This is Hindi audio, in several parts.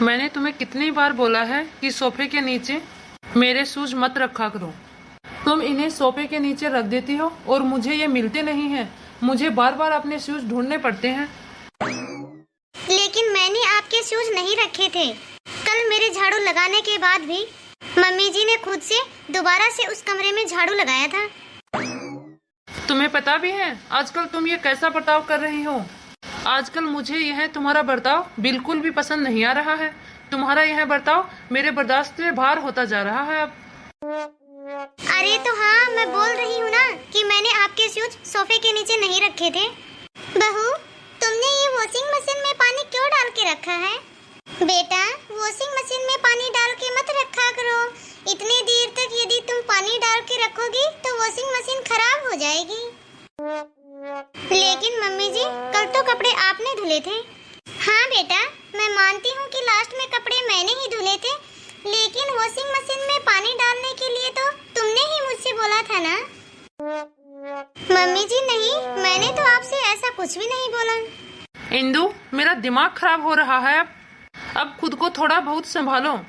मैंने तुम्हें कितनी बार बोला है कि सोफे के नीचे मेरे शूज मत रखा करो। तुम इन्हें सोफे के नीचे रख देती हो और मुझे ये मिलते नहीं हैं। मुझे बार बार अपने शूज ढूंढने पड़ते हैं। लेकिन मैंने आपके शूज नहीं रखे थे। कल मेरे झाड़ू लगाने के बाद भी मम्मी जी ने खुद से दोबारा से उस कमरे में झाड़ू लगाया था। तुम्हें पता भी है आजकल तुम ये कैसा बर्ताव कर रही हो। आजकल मुझे यह तुम्हारा बर्ताव बिल्कुल भी पसंद नहीं आ रहा है। तुम्हारा यह बर्ताव मेरे बर्दाश्त से बाहर होता जा रहा है अब। अरे तो हाँ, मैं बोल रही हूँ ना कि मैंने आपके शूज सोफे के नीचे नहीं रखे थे। बहू, तुमने ये वॉशिंग मशीन में पानी क्यों डाल के रखा है? बेटा, वॉशिंग मशीन में पानी डाल के मत रखा करो। इतने देर तक यदि तुम पानी डाल के रखोगी तो वॉशिंग मशीन खराब हो जाएगी। लेकिन मम्मी जी, कल तो कपड़े आपने धुले थे। हाँ बेटा, मैं मानती हूँ कि लास्ट में कपड़े मैंने ही धुले थे, लेकिन वॉशिंग मशीन में पानी डालने के लिए तो तुमने ही मुझसे बोला था ना। मम्मी जी नहीं, मैंने तो आपसे ऐसा कुछ भी नहीं बोला। इंदु, मेरा दिमाग खराब हो रहा है अब खुद को थोड़ा बहुत संभालो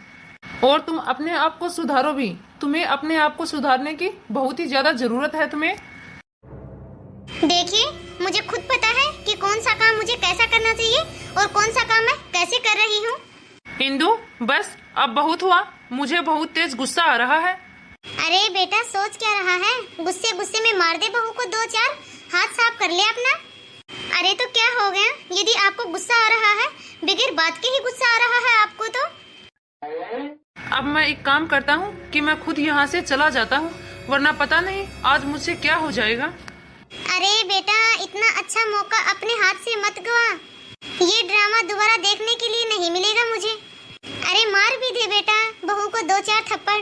और तुम अपने आप को सुधारो भी। तुम्हें अपने आप को सुधारने की बहुत ही ज्यादा जरूरत है तुम्हें। देखिए, मुझे खुद पता है कि कौन सा काम मुझे कैसा करना चाहिए और कौन सा काम मैं कैसे कर रही हूँ। इंदु, बस अब बहुत हुआ। मुझे बहुत तेज गुस्सा आ रहा है। अरे बेटा, सोच क्या रहा है? गुस्से गुस्से में मार दे बहू को, दो चार हाथ साफ कर ले अपना। अरे तो क्या हो गया? यदि आपको गुस्सा आ रहा है, बगैर बात के ही गुस्सा आ रहा है आपको तो। अब मैं एक काम करता हूँ कि मैं खुद यहाँ से चला जाता हूँ, वरना पता नहीं आज मुझसे क्या हो जाएगा। अरे बेटा, इतना अच्छा मौका अपने हाथ से मत गवा। ये ड्रामा दोबारा देखने के लिए नहीं मिलेगा मुझे। अरे मार भी दे बेटा बहू को, दो चार थप्पड़।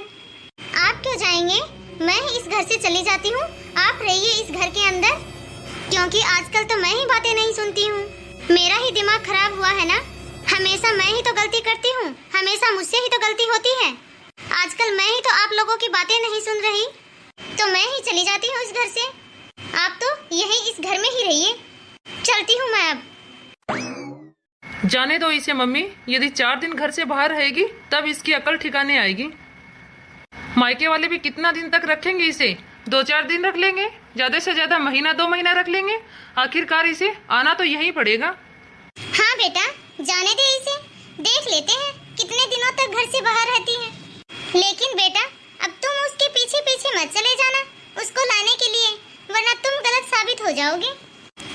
आप क्यों जाएंगे? मैं इस घर से चली जाती हूँ, आप रहिए इस घर के अंदर, क्योंकि आजकल तो मैं ही बातें नहीं सुनती हूँ। मेरा ही दिमाग खराब हुआ है ना। हमेशा मैं ही तो गलती करती हूँ, हमेशा मुझसे ही तो गलती होती है। आजकल मैं ही तो आप लोगों की बातें नहीं सुन रही, तो मैं ही चली जाती हूँ इस घर से। आप तो यही इस घर में ही रहिए। चलती हूँ मैं अब। जाने दो इसे मम्मी। यदि 4 दिन घर से बाहर रहेगी तब इसकी अकल ठिकाने आएगी। मायके वाले भी कितना दिन तक रखेंगे इसे? 2-4 दिन रख लेंगे, ज्यादा से ज्यादा महीना 2 महीना रख लेंगे। आखिरकार इसे आना तो यहीं पड़ेगा। हाँ बेटा, जाने दे इसे, देख लेते हैं कितने दिनों तक घर से बाहर रहती है। लेकिन बेटा, अब तुम उसके पीछे पीछे मत चले जाना उसको लाने के लिए, वरना तुम गलत साबित हो जाओगे।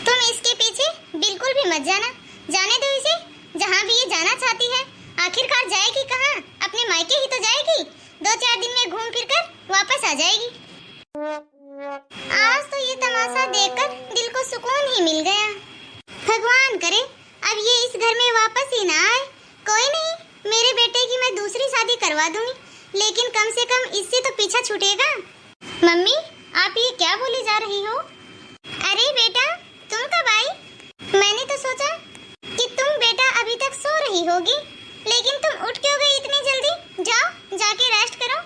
तुम इसके पीछे बिल्कुल भी मत जाना। जाने दो इसे, जहाँ भी ये जाना चाहती है। आखिरकार जाएगी कहाँ? अपने मायके ही तो जाएगी। 2-4 दिन में घूम फिर कर वापस आ जाएगी। आज तो ये तमाशा देखकर दिल को सुकून ही मिल गया। भगवान करे अब ये इस घर में वापस ही ना आए। कोई नहीं, मेरे बेटे की मैं दूसरी शादी करवा दूंगी, लेकिन कम से कम इससे तो पीछा छूटेगा। मम्मी, आप ये क्या बोली जा रही हो? अरे बेटा, तुम कब आई? मैंने तो सोचा कि तुम बेटा अभी तक सो रही होगी, लेकिन तुम उठ क्यों गई इतनी जल्दी? जाओ, जाके रेस्ट करो।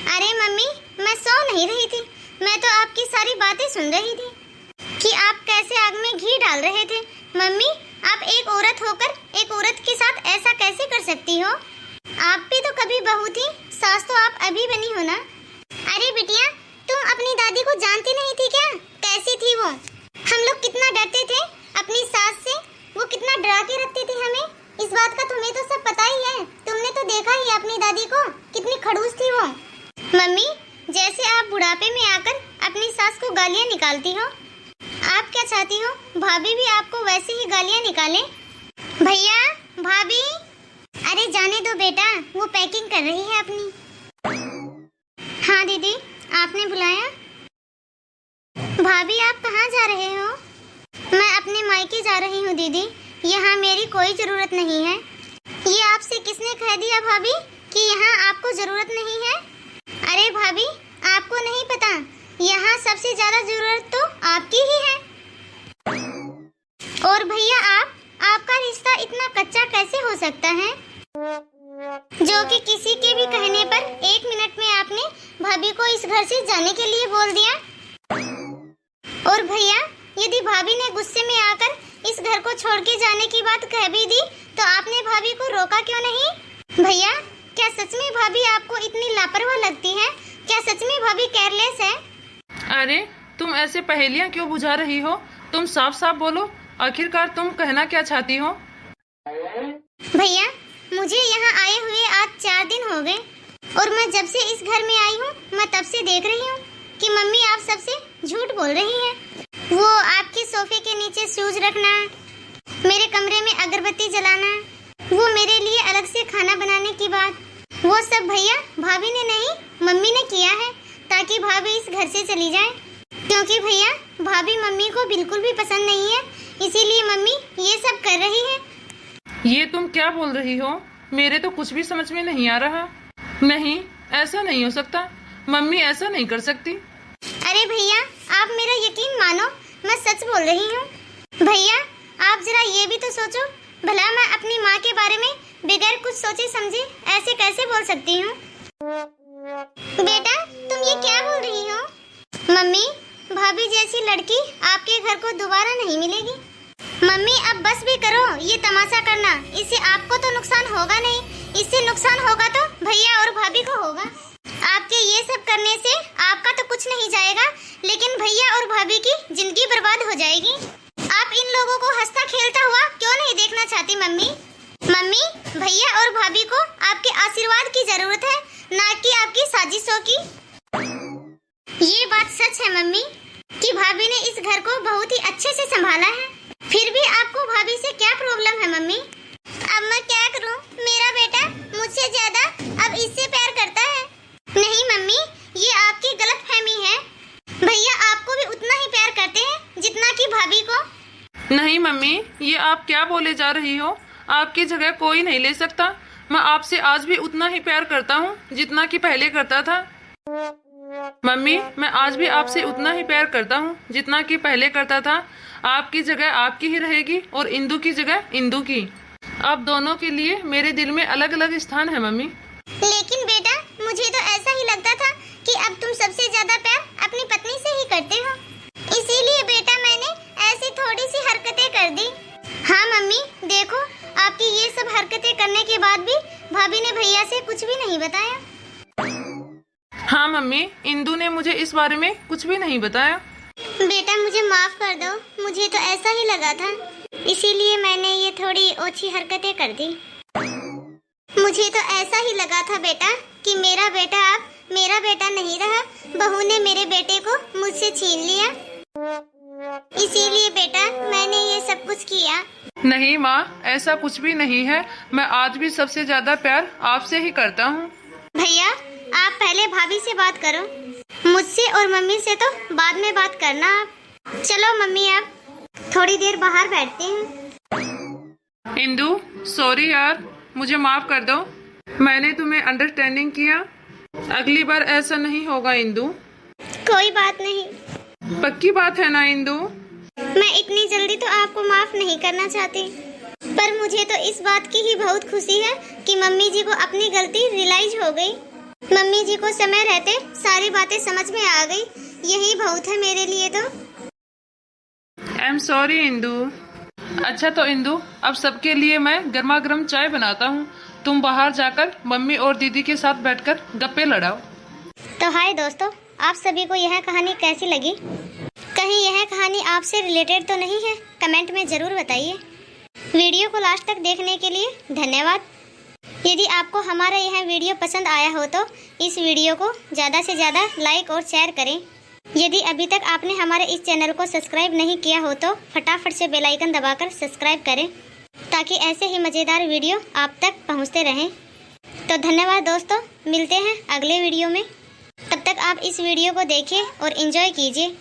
अरे मम्मी, मैं सो नहीं रही थी, मैं तो आपकी सारी बातें सुन रही थी कि आप कैसे आग में घी डाल रहे थे। मम्मी, आप एक औरत होकर एक औरत के साथ ऐसा कैसे कर सकती हो? आप भी तो कभी बहू थी, सास तो आप अभी बनी हो ना। अरे बिटिया, तुम अपनी दादी को जानती नहीं थी क्या? कैसी थी वो? हम लोग कितना डरते थे अपनी सास से, वो कितना डरा के रखती थी हमें। इस बात का तुम्हें तो सब पता ही है। तुमने तो देखा ही अपनी दादी को, कितनी खड़ूस थी वो। मम्मी, जैसे आप बुढ़ापे में आकर अपनी सास को गालियाँ निकालती हो, आप क्या चाहती हो भाभी भी आपको वैसे ही गालियाँ निकालें? भैया, भाभी, अरे जाने दो बेटा, वो पैकिंग कर रही है अपनी। हाँ दीदी, आपने बुलाया? भाभी, आप कहाँ जा रहे हो? मैं अपने मायके जा रही हूँ दीदी, यहाँ मेरी कोई जरूरत नहीं है। ये आपसे किसने कह दिया भाभी कि यहाँ आपको जरूरत नहीं है? अरे भाभी, आपको नहीं पता, यहाँ सबसे ज्यादा जरूरत तो आपकी ही है। और भैया, आपका रिश्ता इतना कच्चा कैसे हो सकता है, जो कि किसी के भी कहने पर 1 मिनट में आपने भाभी को इस घर से जाने के लिए बोल दिया। और भैया, यदि भाभी ने गुस्से में आकर इस घर को छोड़ के जाने की बात कह भी दी, तो आपने भाभी को रोका क्यों नहीं? भैया, क्या सच में भाभी आपको इतनी लापरवाह लगती है? क्या सच में भाभी केयरलेस है? अरे तुम ऐसे पहेलियां क्यों बुझा रही हो? तुम साफ साफ बोलो, आखिरकार तुम कहना क्या चाहती हो? भैया, मुझे यहाँ आए हुए आज 4 दिन हो गए और मैं जब से इस घर में आई हूँ मैं तब से देख रही हूँ कि मम्मी आप सबसे झूठ बोल रही हैं। वो आपके सोफे के नीचे शूज रखना, मेरे कमरे में अगरबत्ती जलाना, वो मेरे लिए अलग से खाना बनाने की बात, वो सब भैया भाभी ने नहीं मम्मी ने किया है ताकि भाभी इस घर से चली जाए। क्योंकि भैया भाभी मम्मी को बिल्कुल भी पसंद नहीं है, इसीलिए मम्मी ये सब कर रही है। ये तुम क्या बोल रही हो? मेरे तो कुछ भी समझ में नहीं आ रहा। नहीं, ऐसा नहीं हो सकता, मम्मी ऐसा नहीं कर सकती। अरे भैया, आप मेरा यकीन मानो, मैं सच बोल रही हूँ। भैया आप जरा ये भी तो सोचो, भला मैं अपनी माँ के बारे में बगैर कुछ सोचे समझे ऐसे कैसे बोल सकती हूँ? बेटा तुम ये क्या बोल रही हो? मम्मी, भाभी जैसी लड़की आपके घर को दोबारा नहीं मिलेगी। मम्मी अब बस भी करो ये तमाशा करना, इससे आपको तो नुकसान होगा नहीं, इससे नुकसान होगा तो भैया और भाभी को होगा। आपके ये सब करने से आपका तो कुछ नहीं जाएगा, लेकिन भैया और भाभी की जिंदगी बर्बाद हो जाएगी। आप इन लोगों को हंसता खेलता हुआ क्यों नहीं देखना चाहती मम्मी? मम्मी, भैया और भाभी को आपके आशीर्वाद की जरूरत है, ना कि आपकी साजिशों की। ये बात सच है मम्मी कि भाभी ने इस घर को बहुत ही अच्छे से संभाला है, फिर भी आपको भाभी से क्या प्रॉब्लम है मम्मी? अब मैं क्या करूं? मेरा बेटा मुझसे ज्यादा अब इससे प्यार करता है। नहीं मम्मी, ये आपकी गलतफहमी है, भैया आपको भी उतना ही प्यार करते हैं जितना कि भाभी को। नहीं मम्मी, ये आप क्या बोले जा रही हो? आपकी जगह कोई नहीं ले सकता। मैं आपसे आज भी उतना ही प्यार करता हूँ जितना कि पहले करता था। मम्मी, मैं आज भी आपसे उतना ही प्यार करता हूँ जितना कि पहले करता था। आपकी जगह आपकी ही रहेगी और इंदु की जगह इंदु की। अब दोनों के लिए मेरे दिल में अलग अलग स्थान है मम्मी। लेकिन बेटा मुझे तो ऐसा ही लगता था कि अब तुम सबसे ज्यादा प्यार अपनी पत्नी से ही करते हो, इसीलिए बेटा मैंने ऐसी थोड़ी सी हरकतें कर दी। हाँ मम्मी देखो, आपकी ये सब हरकतें करने के बाद भी भाभी ने भैया से कुछ भी नहीं बताया। हाँ मम्मी, इंदु ने मुझे इस बारे में कुछ भी नहीं बताया। बेटा मुझे माफ कर दो, मुझे तो ऐसा ही लगा था, इसीलिए मैंने ये थोड़ी ओछी हरकतें कर दी। मुझे तो ऐसा ही लगा था बेटा कि मेरा बेटा अब मेरा बेटा नहीं रहा, बहू ने मेरे बेटे को मुझसे छीन लिया, इसीलिए बेटा मैंने ये सब कुछ किया। नहीं माँ, ऐसा कुछ भी नहीं है। मैं आज भी सबसे ज्यादा प्यार आपसे ही करता हूँ। भैया आप पहले भाभी से बात करो, मुझसे और मम्मी से तो बाद में बात करना आप। चलो मम्मी आप थोड़ी देर बाहर बैठते हैं। इंदु सॉरी यार, मुझे माफ कर दो, मैंने तुम्हें अंडरस्टैंडिंग किया। अगली बार ऐसा नहीं होगा इंदु। कोई बात नहीं। पक्की बात है ना इंदु? मैं इतनी जल्दी तो आपको माफ नहीं करना चाहती, पर मुझे तो इस बात की ही बहुत खुशी है कि मम्मी जी को अपनी गलती रियलाइज हो गई। मम्मी जी को समय रहते सारी बातें समझ में आ गई, यही बहुत है मेरे लिए तो। I am sorry Indu. अच्छा तो इंदु, अब सबके लिए मैं गर्मा गर्म चाय बनाता हूँ, तुम बाहर जाकर मम्मी और दीदी के साथ बैठकर गप्पे लड़ाओ। तो हाय दोस्तों, आप सभी को यह कहानी कैसी लगी? कहीं यह कहानी आपसे रिलेटेड तो नहीं है? कमेंट में ज़रूर बताइए। वीडियो को लास्ट तक देखने के लिए धन्यवाद। यदि आपको हमारा यह वीडियो पसंद आया हो तो इस वीडियो को ज़्यादा से ज़्यादा लाइक और शेयर करें। यदि अभी तक आपने हमारे इस चैनल को सब्सक्राइब नहीं किया हो तो फटाफट से बेल आइकन दबाकर सब्सक्राइब करें, ताकि ऐसे ही मज़ेदार वीडियो आप तक पहुंचते रहें। तो धन्यवाद दोस्तों, मिलते हैं अगले वीडियो में। तब तक आप इस वीडियो को देखें और एंजॉय कीजिए।